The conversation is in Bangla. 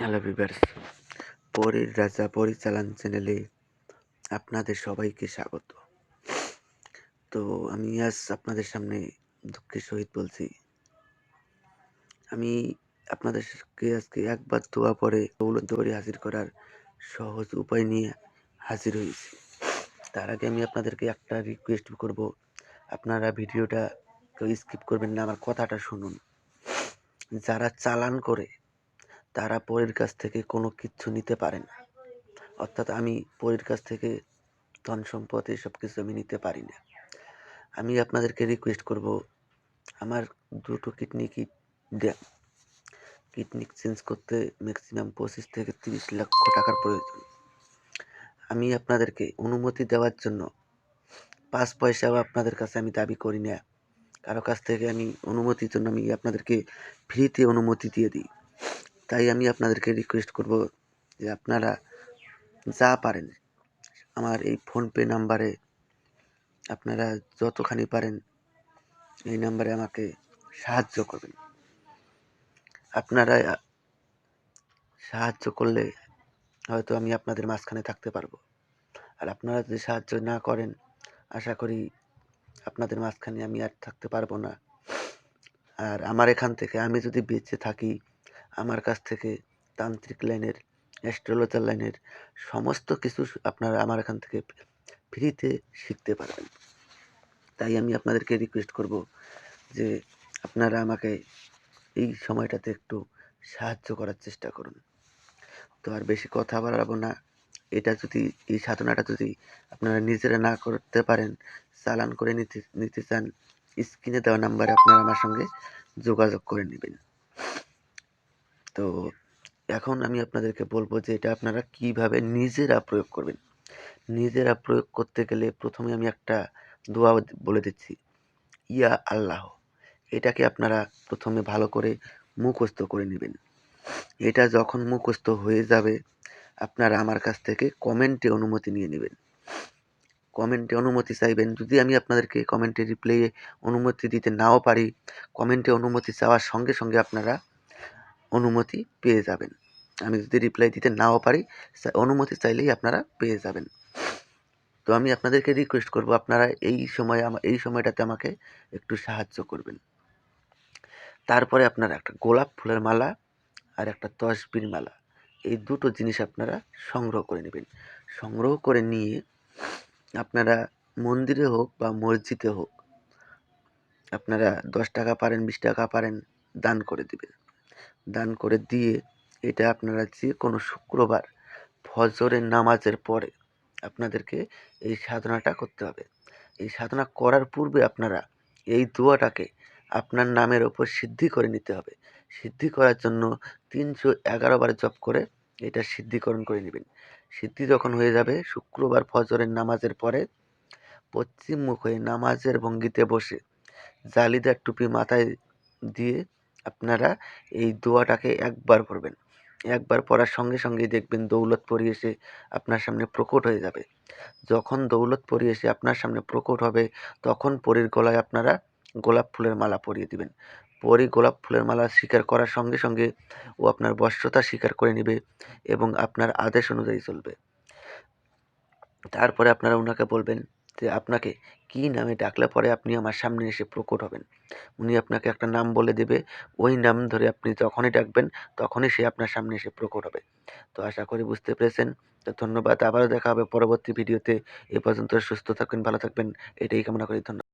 হ্যালো ভিউয়ার্স, পরীর রাজা পরিচালন চ্যানেলে আপনাদের সবাইকে স্বাগত। তো আমি আজ আপনাদের সামনে দুঃখের সহিত বলছি, আমি আপনাদেরকে আজকে একবার দোয়া পড়ে দৌলত করে হাজির করার সহজ উপায় নিয়ে হাজির হয়েছি। তার আগে আমি আপনাদেরকে একটা রিকোয়েস্ট করব, আপনারা ভিডিওটা কেউ স্কিপ করবেন না, আমার কথাটা শুনুন। যারা চালান করে তারা পরীর কাছ থেকে কোনো কিচ্ছু নিতে পারে না, অর্থাৎ আমি পরীর কাছ থেকে ধন সম্পদ এসব কিছু আমি নিতে পারি না। আমি আপনাদেরকে রিকোয়েস্ট করব, আমার দুটো কিডনি দেন। কিডনি চেঞ্জ করতে ম্যাক্সিমাম 25 থেকে 30 লক্ষ টাকার প্রয়োজন। আমি আপনাদেরকে অনুমতি দেওয়ার জন্য 5 পয়সাও আপনাদের কাছে আমি দাবি করি না। কারো কাছ থেকে আমি অনুমতির জন্য আমি আপনাদেরকে ফ্রিতে অনুমতি দিয়ে দিই। তাই আমি আপনাদেরকে রিকোয়েস্ট করব যে আপনারা যা পারেন আমার এই ফোনপে নাম্বারে আপনারা যতখানি পারেন এই নাম্বারে আমাকে সাহায্য করবেন। আপনারা সাহায্য করলে হয়তো আমি আপনাদের মাঝখানে থাকতে পারবো, আর আপনারা যদি সাহায্য না করেন আশা করি আপনাদের মাঝখানে আমি আর থাকতে পারবো না। আর আমার এখান থেকে আমি যদি বেঁচে থাকি, আমার কাছ থেকে তান্ত্রিক লাইনের, অ্যাস্ট্রোলজার লাইনের সমস্ত কিছু আপনারা আমার এখান থেকে ফ্রিতে শিখতে পারবেন। তাই আমি আপনাদেরকে রিকোয়েস্ট করব যে আপনারা আমাকে এই সময়টাতে একটু সাহায্য করার চেষ্টা করুন। তো আর বেশি কথা বাড়াবো না। এই সাধনাটা যদি আপনারা নিজেরা না করতে পারেন, চালান করে নিতে চান, স্ক্রিনে দেওয়া নাম্বারে আপনারা আমার সঙ্গে যোগাযোগ করে নেবেন। তো এখন আমি আপনাদেরকে বলবো যে এটা আপনারা কিভাবে নিজেরা প্রয়োগ করবেন। নিজেরা প্রয়োগ করতে গেলে প্রথমে আমি একটা দোয়া বলে দিচ্ছি, ইয়া আল্লাহ। এটাকে আপনারা প্রথমে ভালো করে মুখস্থ করে নেবেন। এটা যখন মুখস্থ হয়ে যাবে আপনারা আমার কাছ থেকে কমেন্টে অনুমতি নিয়ে নেবেন। কমেন্টে অনুমতি চাইবেন। যদি আমি আপনাদেরকে কমেন্টে রিপ্লাইয়ে অনুমতি দিতে নাও পারি, কমেন্টে অনুমতি চাওয়ার সঙ্গে সঙ্গে আপনারা অনুমতি পেয়ে যাবেন। আমি যদি রিপ্লাই দিতে নাও পারি, অনুমতি চাইলেই আপনারা পেয়ে যাবেন। তো আমি আপনাদেরকে রিকোয়েস্ট করব আপনারা এই সময়টাতে আমাকে একটু সাহায্য করবেন। তারপরে আপনারা একটা গোলাপ ফুলের মালা আর একটা তসবির মালা, এই দুটো জিনিস আপনারা সংগ্রহ করে নেবেন। সংগ্রহ করে নিয়ে আপনারা মন্দিরে হোক বা মসজিদে হোক, আপনারা 10 টাকা পারেন, 20 টাকা পারেন, দান করে দিবেন। দান করে দিয়ে এটা আপনারা যে কোনো শুক্রবার ফজরের নামাজের পরে আপনাদেরকে এই সাধনাটা করতে হবে। এই সাধনা করার পূর্বে আপনারা এই দোয়াটাকে আপনার নামের ওপর সিদ্ধি করে নিতে হবে। সিদ্ধি করার জন্য 311 বার জপ করে এটা সিদ্ধিকরণ করে নেবেন। সিদ্ধি যখন হয়ে যাবে, শুক্রবার ফজরের নামাজের পরে পশ্চিম মুখ হয়ে নামাজের ভঙ্গিতে বসে জালিদার টুপি মাথায় দিয়ে আপনারা এই দোয়াটাকে একবার পড়বেন। একবার পড়ার সঙ্গে সঙ্গেই দেখবেন দৌলতপরি এসে আপনার সামনে প্রকট হয়ে যাবে। যখন দৌলতপরি এসে আপনার সামনে প্রকট হবে তখন পরীর গলায় আপনারা গোলাপ ফুলের মালা পরিয়ে দিবেন। পরী গোলাপ ফুলের মালা স্বীকার করার সঙ্গে সঙ্গে ও আপনার বশ্যতা স্বীকার করে নেবে এবং আপনার আদেশ অনুযায়ী চলবে। তারপরে আপনারা ওনাকে বলবেন যে আপনাকে কি নামে ডাকলে পরে আপনি আমার সামনে এসে প্রকট হবেন। উনি আপনাকে একটা নাম বলে দেবে, ওই নাম ধরে আপনি যখনই ডাকবেন তখনই সে আপনার সামনে এসে প্রকট হবে। তো আশা করি বুঝতে পেরেছেন। তো ধন্যবাদ, আবারও দেখা হবে পরবর্তী ভিডিওতে। এ পর্যন্ত সুস্থ থাকবেন, ভালো থাকবেন, এটাই কামনা করি। ধন্যবাদ।